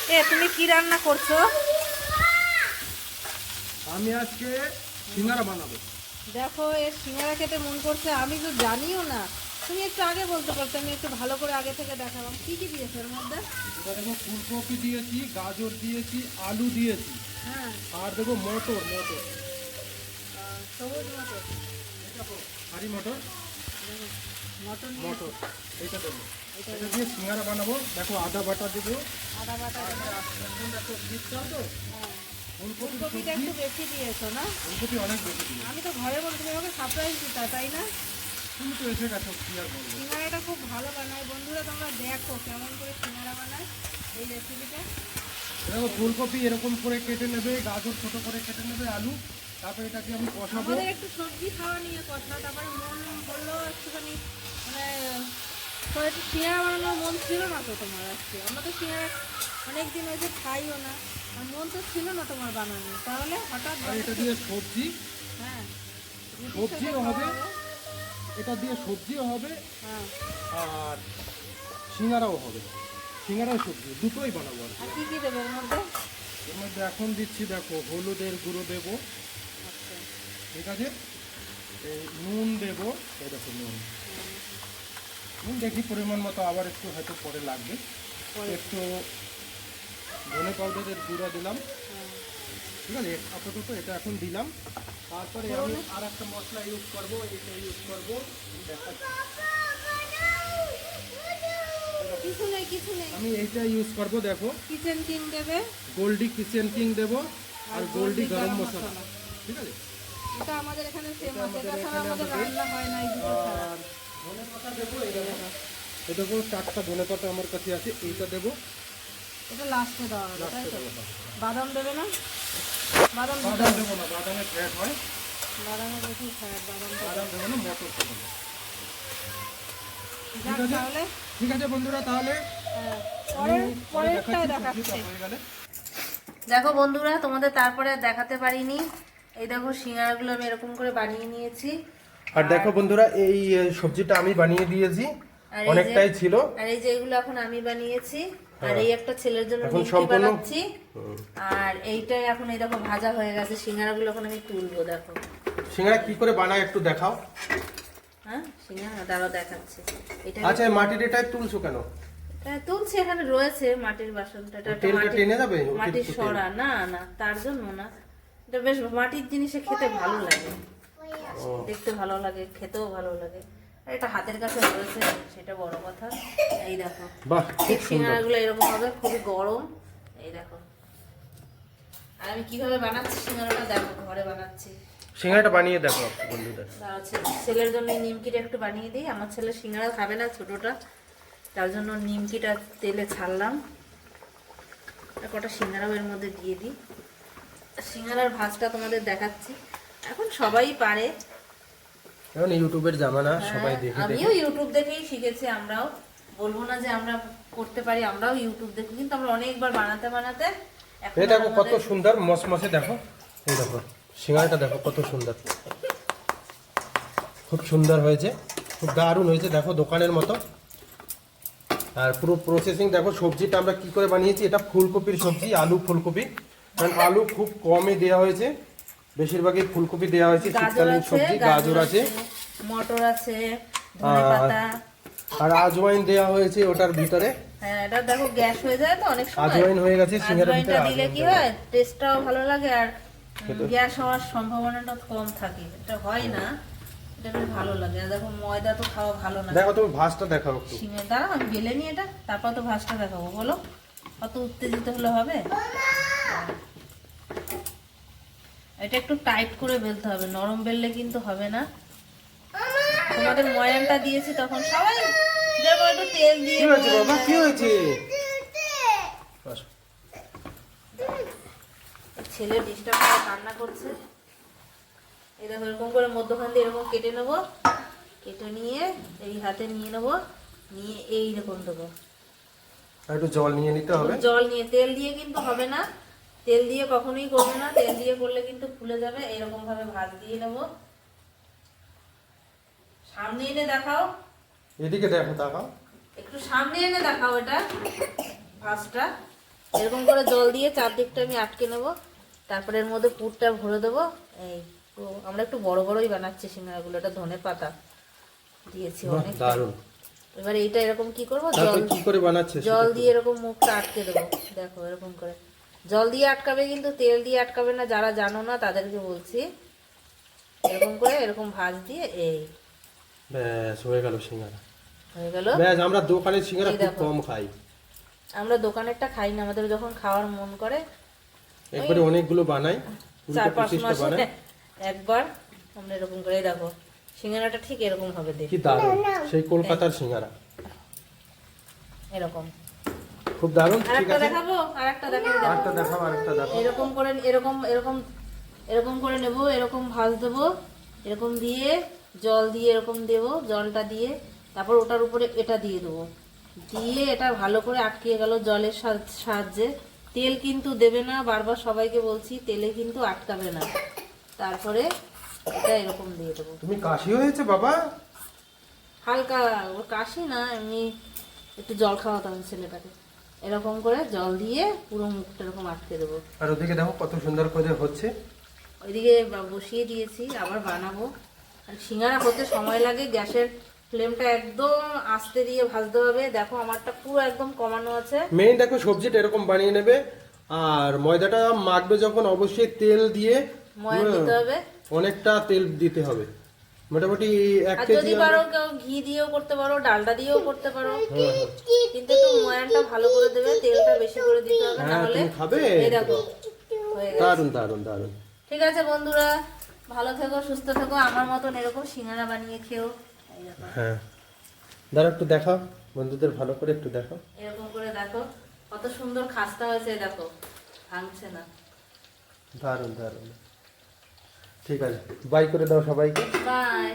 তুমি কি রান্না করছো? আমি আজকে সিঙ্গারা বানাবো। দেখো, এর সিঙ্গারা খেতে মন করছে, আমি তো জানিও না। তুমি একটু আগে বলতে পারছো, আমি একটু ভালো করে আগে থেকে দেখালাম কি কি দিয়েছো এর মধ্যে। এটা দেখো, ফুলকপি দিয়েছি, গাজর দিয়েছি, আলু দিয়েছি, হ্যাঁ, আর দেখো মটর মটর সবুজ মটর। হারি মটর দেখো, মটর মটর এটা দেবো। এটা এটা দিয়ে সিঙ্গারা বানাবো। দেখো আদা বাটা দেবো। আদা বাটা দেবো। এখন দেখো শীতকাল তো, হ্যাঁ, ফুলকপি ফুলকপিটা সবজি, একটু বেশি দিয়েছো না? ফুলকপি অনেক বেশি দিই। আমি তো ঘরে বলতে তুমি আমাকে সারপ্রাইজ দিতা, তাই না? তুমি তো এসে গেছো, কি আর বলবো। সিঙ্গারাটা খুব ভালো বানায় বন্ধুরা, তোমরা দেখো কেমন করে সিঙ্গারা বানায় এই রেসিপিটা। দেখো ফুলকপি এরকম করে কেটে নেবে, গাজর ছোট করে কেটে নেবে, আলু, তারপরে এটাকে আমি কষাবো। আমাদের একটু সবজি খাওয়া নিয়ে কথা, তারপরে মন বললো একটুখানি মানে তো একটু সিঙ্গারা বানানোর মন ছিল না তো তোমার আজকে। আমরা তো সিঙ্গারা অনেক দিন হয়েছে খাইও না, আর মন তো ছিল না তোমার বানানো, তাহলে হঠাৎ আর এটা দিয়ে সবজি, হ্যাঁ রুটির সাথে সবজিও খাওয়া হবে, এটা দিয়ে সবজিও হবে, হ্যাঁ। আর সিঙ্গারাও হবে। সিঙ্গারাও সবজি দুটোই বানাবো আর কি। আর কি কি দেবে এর মধ্যে? এর মধ্যে এখন দিচ্ছি দেখো, হলুদের গুঁড়ো দেবো, আচ্ছা, ঠিক আছে, এই নুন দেবো, এই দেখো নুন, নুন দেখি পরিমাণ মতো, আবার একটু হয়তো পরে লাগবে। পরে। একটু ধনে পাউডারের গুঁড়ো দিলাম, হ্যাঁ। ঠিক আছে, আপাতত এটা এখন দিলাম। তারপরে আমি আর একটা মশলা ইউজ করবো, এটা ইউজ করবো, দেখাচ্ছি। কিছু নেই কিছু নেই। আমি এইটা ইউজ করবো, দেখো কিচেন কিং দেবে, গোল্ডি কিচেন কিং দেবো, আর গোল্ডি গরম গরম মশলা, ঠিক আছে। এটা আমাদের এখানে এটা ফেমাস, আমাদের এটা ছাড়া এখানে আমাদের আমাদের রান্না হয় না এই দুটো ছাড়া। আর ধনে পাতা দেবো, এই দেখো, এই দেখো 4টা ধনে পাতা আমার কাছে আছে, এইটা দেবো। এটা লাস্টে দেওয়া হবে, তাই লাস্টে তো? দেবো, হ্যাঁ। বাদাম দেবে না? বাদাম দিতে বাদাম হবে। দেবো না, বাদামের ফ্যাট হয়। বাদামে বেশি ফ্যাট, বাদাম দেবে। বাদাম দেবো না, মটর দেবো না। যাক, আছে? তাহলে ঠিক আছে বন্ধুরা, তাহলে হ্যাঁ, আমি পরে পরেরটাই দেখাচ্ছি দেখাচ্ছি। সবজিটা হয়ে গেলে। দেখো বন্ধুরা, তোমাদের তারপরে দেখাতে পারিনি, এই দেখো সিঙ্গারাগুলো আমি এরকম করে বানিয়ে নিয়েছি। আর দেখো বন্ধুরা, এই সবজিটা আমি বানিয়ে দিয়েছি, আর এই যে- অনেকটাই ছিল। আর এই যে এগুলো এখন আমি বানিয়েছি, আর হ্যাঁ। এই একটা ছেলের জন্য এখন নিমকি সম্পূর্ণ- বানাচ্ছি। আর এইটাই এখন এই দেখো ভাজা হয়ে গেছে, সিঙ্গারাগুলো এখন আমি তুলবো। দেখো সিঙ্গারা কি করে বানায় একটু দেখাও। হ্যাঁ, সিঙ্গারা দাঁড়াও দেখাচ্ছি। এটা আচ্ছা, মাটির এটায় তুলছো কেন? তুলছি, এখানে রয়েছে মাটির বাসনটা, এটা একটা তেলটা টেনে যাবে? মাটির অতিরিক্ত তেল। সরা, না না তার জন্য না, এটা বেশ মাটির জিনিসে খেতে ভালো লাগে, ও, দেখতে ভালো লাগে, খেতেও ভালো লাগে। আর এটা হাতের কাছে রয়েছে, সেটা বড় কথা। এই দেখো বাহ, খুব সুন্দর। সিঙ্গারাগুলো এরকম হবে, খুবই গরম। এই দেখো, আর আমি কিভাবে বানাচ্ছি সিঙ্গারাটা দেখো, ঘরে বানাচ্ছি। সিঙ্গারাটা বানিয়ে দেখো বন্ধুদের। দাঁড়াও, ছেলের জন্য এই নিমকিটা একটু বানিয়ে দিই। আমার ছেলে সিঙ্গারা খাবে না, ছোটটা, তার জন্য নিমকিটা তেলে ছাড়লাম। আর কটা সিঙ্গারাও এর মধ্যে দিয়ে দিই। সিঙ্গারার ভাজটা তোমাদের দেখাচ্ছি। এখন সবাই পারে, এখন ইউটিউবের জামানা, সবাই হ্যাঁ, দেখে দেখে। আমিও ইউটিউব দেখেই শিখেছি। আমরাও বলবো না যে আমরা করতে পারি, আমরাও ইউটিউব দেখি, কিন্তু আমরা অনেকবার বানাতে বানাতে এখন এই দেখো কত আমাদের- সুন্দর মসমসে, দেখো এই দেখো সিঙ্গারাটা দেখো কত সুন্দর, খুব সুন্দর হয়েছে, খুব দারুণ হয়েছে, দেখো দোকানের মতো। আর পুরো প্রসেসিং দেখো, সবজিটা আমরা কি করে বানিয়েছি, এটা ফুলকপির সবজি, আলু ফুলকপি, কারণ আলু খুব কমই দেওয়া হয়েছে, বেশিরভাগই ফুলকপি দেওয়া হয়েছে। গাজর শীতকালীন আছে, সবজি, গাজর আছে, মটর আছে, ধনে পাতা। আর আজওয়াইন দেওয়া হয়েছে ওটার ভিতরে। হ্যাঁ, এটা দেখো গ্যাস হয়ে যায় তো অনেক সময়। আজওয়াইন হয়ে গেছে সিঙ্গারার আজওয়াইনটা ভিতরে, দিলে আজওয়াইন কি দেওয়া হয়, টেস্টটাও ভালো লাগে, আর খেতে- গ্যাস হওয়ার সম্ভাবনাটা কম থাকে। এটা হয় না, এটা বেশ ভালো লাগে। আর দেখো ময়দা তো খাওয়া ভালো না। দেখো তুমি ভাজটা দেখাও একটু। সিমের দ্বারা আমি বেলে নিই এটা, তারপর তো ভাজটা দেখাবো। বলো, কত উত্তেজিত হলে হবে? এটা একটু টাইট করে বেলতে হবে, নরম বেললে কিন্তু হবে না। তোমাদের ময়ানটা দিয়েছি তখন সবাই দেখো একটু তেল দিয়ে কি হয়েছে বাবা, কি হয়েছে? আসো। ছেলে ডিস্টার্ব করে কান্না করছে। এই দেখো এরকম করে মধ্যখান দিয়ে এরকম কেটে নেবো, কেটে নিয়ে এই হাতে নিয়ে নেবো, নিয়ে এইরকম দেবো। আর একটু জল নিয়ে নিতে হবে। জল নিয়ে, তেল দিয়ে কিন্তু হবে না, তেল দিয়ে কখনোই করবে না, তেল দিয়ে করলে কিন্তু ফুলে যাবে। এইরকম ভাবে ভাজ দিয়ে নেবো। সামনে এনে দেখাও, এদিকে দেখো, তাকাও। একটু সামনে এনে দেখাও এটা ভাজটা। এরকম করে জল দিয়ে চারদিকটা আমি আটকে নেব, তারপরে এর মধ্যে পুরটা ভরে দেবো। এই তো আমরা একটু বড় বড়ই বানাচ্ছি সিঙ্গারাগুলো, এটা ধনে পাতা দিয়েছি বাহ, অনেক। দারুণ। এবার এইটা এরকম কি করবো, তারপর জল কি করে বানাচ্ছে জল দিয়ে এরকম মুখটা আটকে দেবো। দেখো এরকম করে জল দিয়ে আটকাবে, কিন্তু তেল দিয়ে আটকাবে না। যারা জানো না তাদেরকে বলছি, এরকম করে এরকম ভাঁজ দিয়ে এই ব্যাস হয়ে গেল সিঙ্গারা। হয়ে গেল। ব্যাস, আমরা দোকানের সিঙ্গারা এই খুব দেখো। কম খাই, আমরা দোকানেরটা খাই না, আমাদের যখন খাওয়ার মন করে একবারে অনেকগুলো বানাই, 4-5 25টা মাসে বানাই। একবার আমরা এরকম করে দেখো সিঙ্গারাটা ঠিক এরকম হবে কি দেখি, দারুণ, সেই কলকাতার সিঙ্গারা, এরকম। খুব দারুণ। ঠিক আরেকটা আছে, দেখাবো, আরেকটা দেখাবো। আরেকটা দেখাও, আরেকটা দেখাও। এরকম করে এরকম এরকম এরকম করে নেব, এরকম ভাঁজ দেবো, এরকম দিয়ে জল দিয়ে এরকম দেবো, জলটা দিয়ে তারপর ওটার উপরে এটা দিয়ে দেবো, দিয়ে এটা ভালো করে আটকে গেল জলের সাহায্যে। তেল কিন্তু দেবে না, বারবার সবাইকে বলছি, তেলে কিন্তু আটকাবে না। তারপরে এটা এরকম দিয়ে দেবো। তুমি কাশি হয়েছে বাবা? হালকা, ওর কাশি না, এমনি একটু জল খাওয়াতে হবে ছেলেটাকে। এরকম করে জল দিয়ে পুরো মুখটা এরকম আটকে দেবো। আর ওদিকে দেখো কত সুন্দর করে হচ্ছে। ওইদিকে বসিয়ে দিয়েছি, আবার বানাবো। আর সিঙ্গারা হতে সময় লাগে, গ্যাসের ফ্লেমটা একদম আস্তে দিয়ে ভাজতে হবে। দেখো আমারটা পুরো একদম কমানো আছে। মেইন দেখো সবজিটা এরকম বানিয়ে নেবে, আর ময়দাটা মাখবে যখন অবশ্যই তেল দিয়ে ময়দা দিতে হবে। অনেকটা তেল দিতে হবে, মোটামুটি 1 আর কেজি। যদি পারো কেউ ঘি দিয়েও করতে পারো, ডালডা দিয়েও করতে পারো, কিন্তু একটু ময়ানটা ভালো করে দেবে, তেলটা বেশি করে দিতে হবে, হ্যাঁ, নাহলে তুমি খাবে? এই দেখো হয়ে গেছে। দারুণ দারুণ দারুণ। ঠিক আছে বন্ধুরা, ভালো থেকো, সুস্থ থেকো, আমার মতন এরকম সিঙ্গারা বানিয়ে খেও। এই দেখো হ্যাঁ, দাঁড়া একটু দেখাও বন্ধুদের, ভালো করে একটু দেখাও। এরকম করে দেখো কত সুন্দর খাস্তা হয়েছে, দেখো ভাঙছে না। দারুণ দারুণ। ঠিক আছে, বাই করে দাও সবাইকে। বাই।